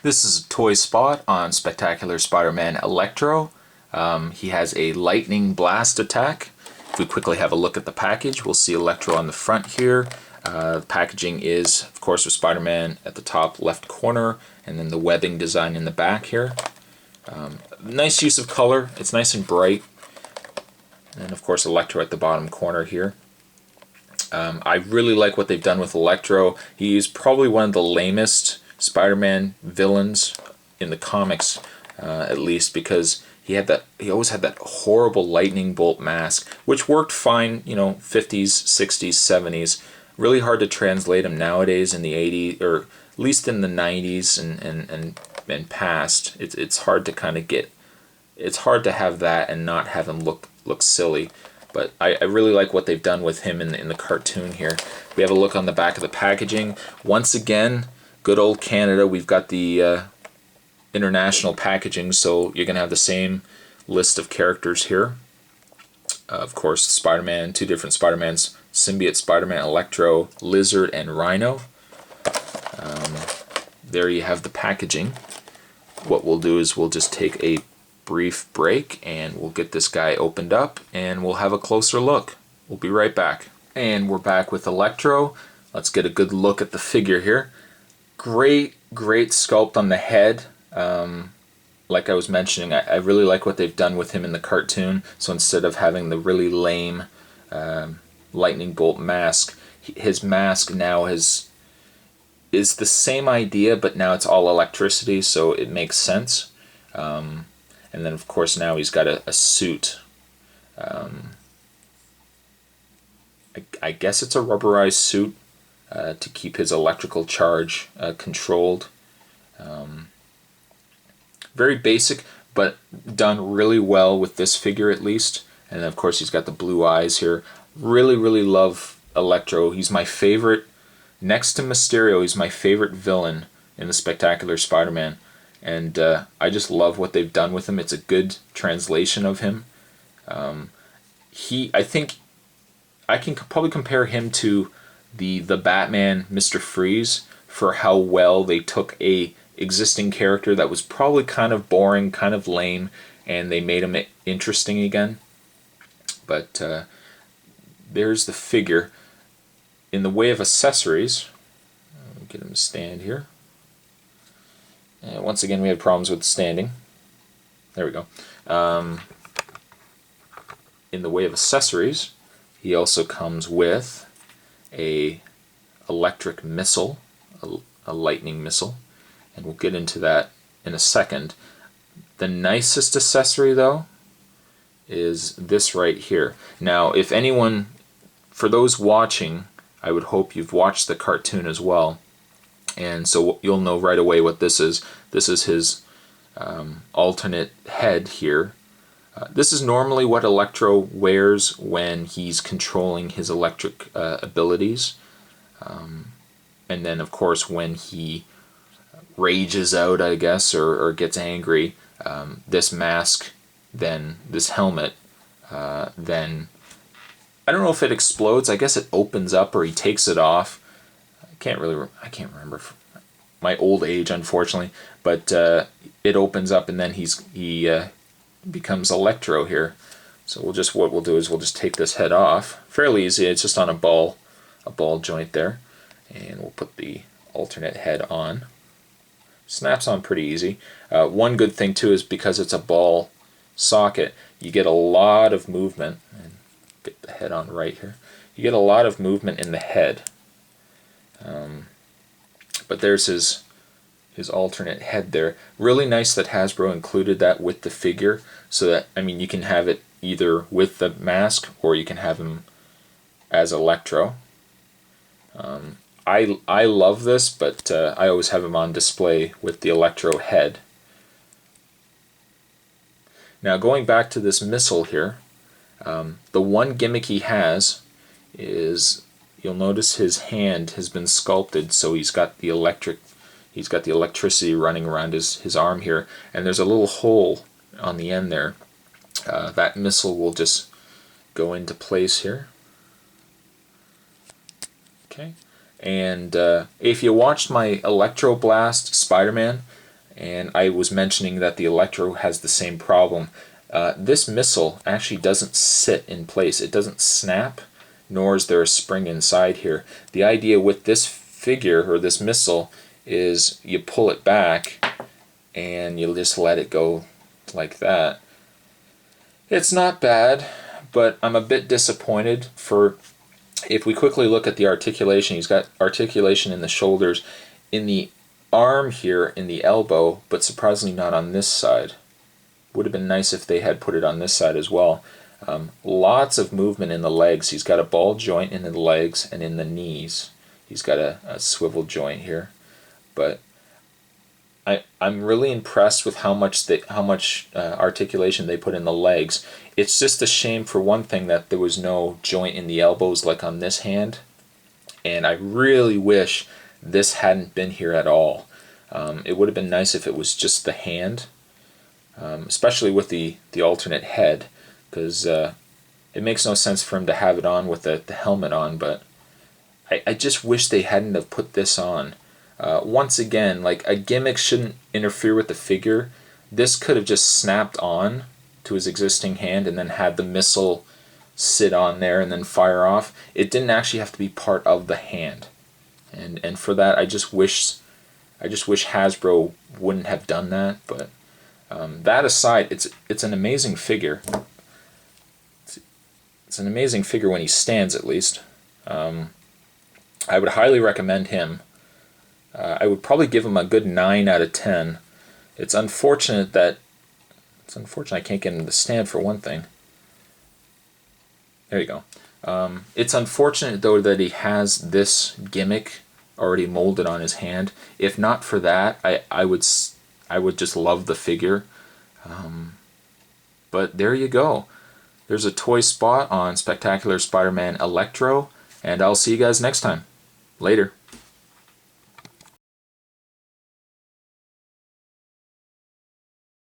This is a toy spot on Spectacular Spider-Man Electro. He has a lightning blast attack. If we quickly have a look at the package, we'll see Electro on the front here. The packaging is, of course, with Spider-Man at the top left corner, and then the webbing design in the back here. Nice use of color. It's nice and bright. And of course, Electro at the bottom corner here. I really like what they've done with Electro. He's probably one of the lamest Spider-Man villains in the comics, at least, because he always had that horrible lightning bolt mask, which worked fine, 50s, 60s, 70s. Really hard to translate him nowadays in the 80s, or at least in the 90s and past. It's hard to kind of get. It's hard to have that and not have him look silly. But I really like what they've done with him in the cartoon here. We have a look on the back of the packaging. Once again, good old Canada. We've got the international packaging, so you're going to have the same list of characters here. Of course, Spider-Man, two different Spider-Mans, Symbiote Spider-Man, Electro, Lizard, and Rhino. There you have the packaging. What we'll do is we'll just take a brief break and we'll get this guy opened up and we'll have a closer look. We'll be right back. And we're back with Electro. Let's get a good look at the figure here. Great sculpt on the head. Like I was mentioning, I really like what they've done with him in the cartoon. So instead of having the really lame lightning bolt mask, his mask now is the same idea, but now it's all electricity, so it makes sense. And then of course now he's got a suit. I guess it's a rubberized suit to keep his electrical charge controlled. Very basic, but done really well with this figure at least. And then of course he's got the blue eyes here. Really love Electro. He's my favorite, next to Mysterio, he's my favorite villain in the Spectacular Spider-Man. And I just love what they've done with him. It's a good translation of him. I think I can probably compare him to the Batman Mr. Freeze for how well they took a existing character that was probably kind of boring, kind of lame, and they made him interesting again. But there's the figure. In the way of accessories, I'll get him to stand here. And once again, we had problems with standing. There we go. In the way of accessories, he also comes with a electric missile, a lightning missile, and we'll get into that in a second. The nicest accessory, though, is this right here. Now, if anyone, for those watching, I would hope you've watched the cartoon as well. And so you'll know right away what this is. This is his alternate head here. This is normally what Electro wears when he's controlling his electric abilities. And then, of course, when he rages out, I guess, or gets angry, this mask, then this helmet, then I don't know if it explodes. I guess it opens up or he takes it off. I can't remember my old age, unfortunately, but it opens up and then he becomes Electro here. So what we'll do is we'll just take this head off. Fairly easy. It's just on a ball joint there, and we'll put the alternate head on. Snaps on pretty easy. One good thing too is because it's a ball socket, you get a lot of movement. And get the head on right here. You get a lot of movement in the head. But there's his alternate head there. Really nice that Hasbro included that with the figure, so that, I mean, you can have it either with the mask or you can have him as Electro. I love this, but I always have him on display with the Electro head. Now going back to this missile here, the one gimmick he has is, you'll notice his hand has been sculpted, so he's got the electricity running around his arm here, and there's a little hole on the end there. That missile will just go into place here. Okay, and if you watched my Electro Blast Spider-Man, and I was mentioning that the Electro has the same problem. This missile actually doesn't sit in place. It doesn't snap, nor is there a spring inside here. The idea with this figure, or this missile, is you pull it back and you just let it go like that. It's not bad, but I'm a bit disappointed. For if we quickly look at the articulation, he's got articulation in the shoulders, in the arm here, in the elbow, but surprisingly not on this side. Would have been nice if they had put it on this side as well. Lots of movement in the legs. He's got a ball joint in the legs and in the knees. He's got a swivel joint here, but I'm really impressed with how much articulation they put in the legs. It's just a shame, for one thing, that there was no joint in the elbows like on this hand, and I really wish this hadn't been here at all. It would have been nice if it was just the hand, especially with the alternate head, because it makes no sense for him to have it on with the helmet on, but I just wish they hadn't have put this on. Once again, like, a gimmick shouldn't interfere with the figure. This could have just snapped on to his existing hand and then had the missile sit on there and then fire off. It didn't actually have to be part of the hand, and for that I just wish Hasbro wouldn't have done that. But that aside, it's an amazing figure. It's an amazing figure when he stands, at least. I would highly recommend him. I would probably give him a good 9 out of 10. It's unfortunate I can't get him to stand, for one thing. There you go. It's unfortunate, though, that he has this gimmick already molded on his hand. If not for that, I would just love the figure. But there you go. There's a toy spot on Spectacular Spider-Man Electro, and I'll see you guys next time. Later.